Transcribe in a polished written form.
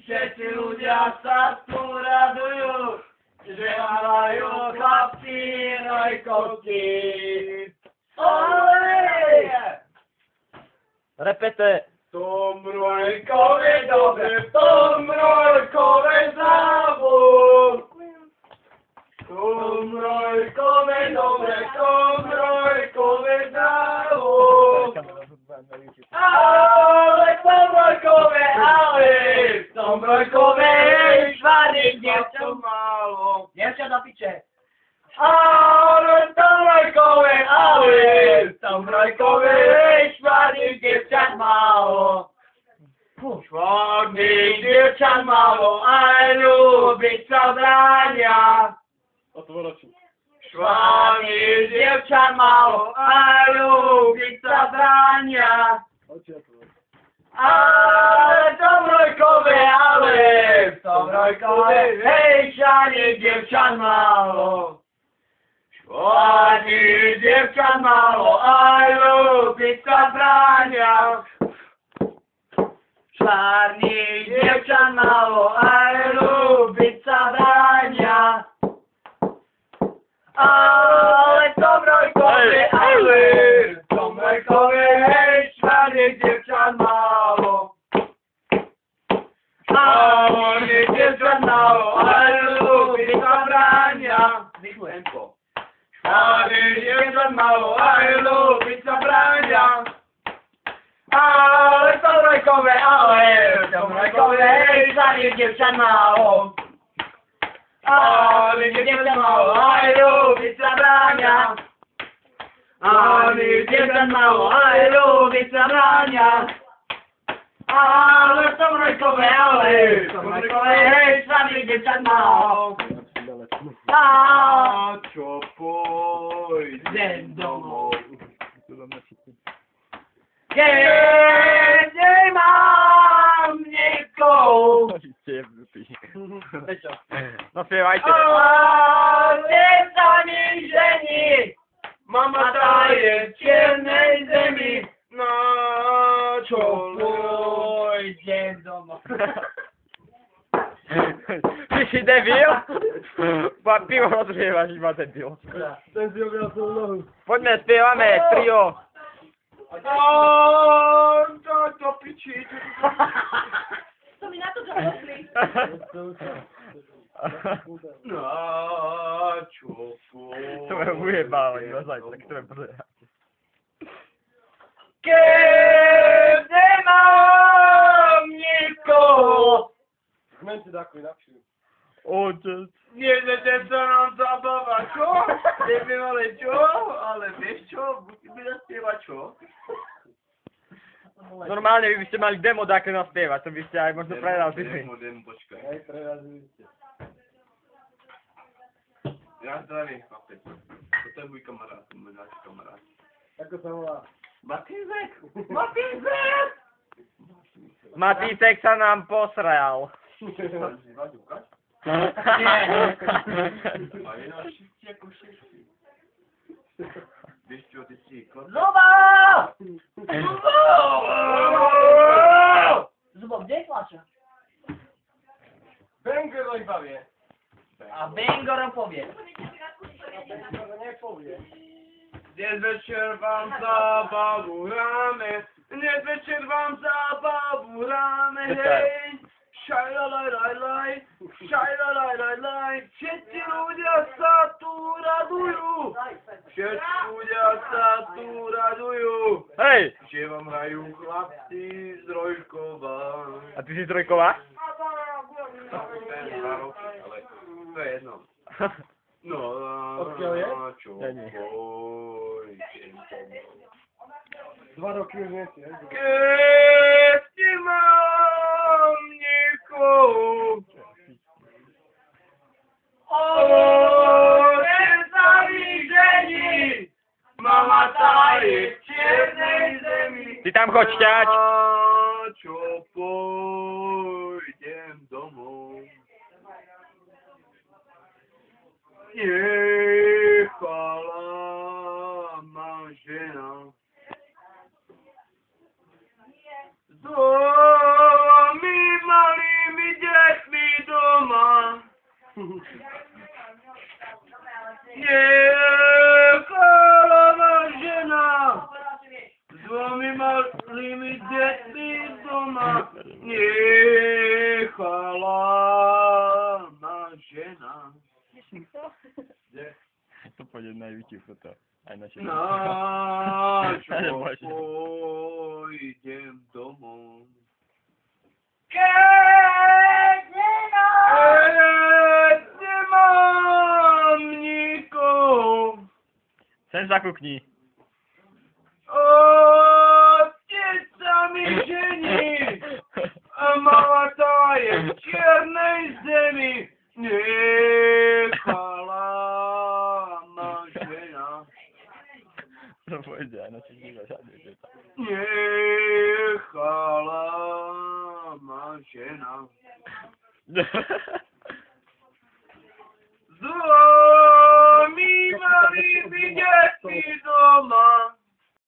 Všetci ľudia sa tu radujú, že majú chlapci rojkovky. Olej! Repete. V tom rojkove dobre, v tom rojkove zábor. V tom rojkove dobre, v tom rojkove zábor. Ale v tom rojkove, v tom rojkove švarných dievčat málo. Dievčat do piče. Ale v tom rojkove, v tom rojkove švarných dievčat málo. Švarných dievčat málo, aj ľúbiť sa bránia. Švarných dievčat málo, aj ľúbiť sa bránia. Ale v tom rojkove, v tom rojkove, hej, švarných dievčat málo. Švarných dievčat málo, aj ľúbiť sa bránia. Švarných dievčat málo, aj ľúbiť sa bránia. Ale v tom rojkove, v tom rojkove, hej, švarných dievčat málo. Švarných dievčat málo, aj ľúbiť sa bránia. Vyšujem po. Švarných dievčat málo, aj ľúbiť sa bránia. Ale v tom rojkove, hej, švarných dievčat málo. Ale dievčat málo, aj ľúbiť sa bránia. Ale dievčat málo, aj ľúbiť sa bránia. Ale v tom rojkove, hej, švarných dievčat málo. A čo pôjdem domov. Keď nemám nikoho. No spievajte. Keď sa mi žení, mama tá je v čiernej zemi. Na čo pôjdem domov. Ty si debil? Pivo rozrievaš iba debil. Ten si objal svoju nohu. Poďme, spievame, trio. To piči. To mi na to zahodli. Na čo To me ujebávali, naozaj, tak to me pozerať. Keď nemám nikoho. Kmen si takú inakšiu. Otec. Nejdete sa nám zabávať, čo? Neviem ale čo, ale vieš čo? Budeme naspievať čo? Normálne vy by ste mali demo také naspievať, to by ste aj možno prerazili. Demo, počkaj. Hej, prerazili ste. Ja zdravím, chlapec. Toto je môj kamarát, môj náš kamarát. Ako sa volá? Matýzek! Matýzek! Matísek sa nám posral. Nie. A je na šesti ako šesti. Vieš čo, ty si klad... Zuba! Zubo, kde je tlača? Banger len bavie. A Bengoro povie. Nepovie. Dnes večer vám zábavu hráme. Dnes večer vám zábavu hráme, hej. Šajlalajlajlaj, šajlalajlajlaj. Všetci ľudia sa tu radujú. Všetci ľudia sa tu radujú. Hej! Že vám hrajú chlapci z Rojkova. A ty si trojková? Ten 2 roky, ale to je jedno. No, Odkiaľ je? čo Ja nie. pôjdem domov. 2 roky už nie si, hej? Keď nemám nikoho, otec sa mi žení, mama tá je v čiernej zemi. Ty tam choď šťať. A čo pôjdem domov. Nechala ma žena s dvomi malými Nechala žena s dvomi malými deťmi doma. Nechala ma žena. To pôjde na YouTube toto. Aj na všetko. Nášho pôjdem domov. Keď nemám nikoho, Sem zakúkni. otec sa mi žení a mama tá je v čiernej zemi. Nechala ma žena. To pôjde aj na všetko. Nechala ma žena. Zlomí mali by deti doma.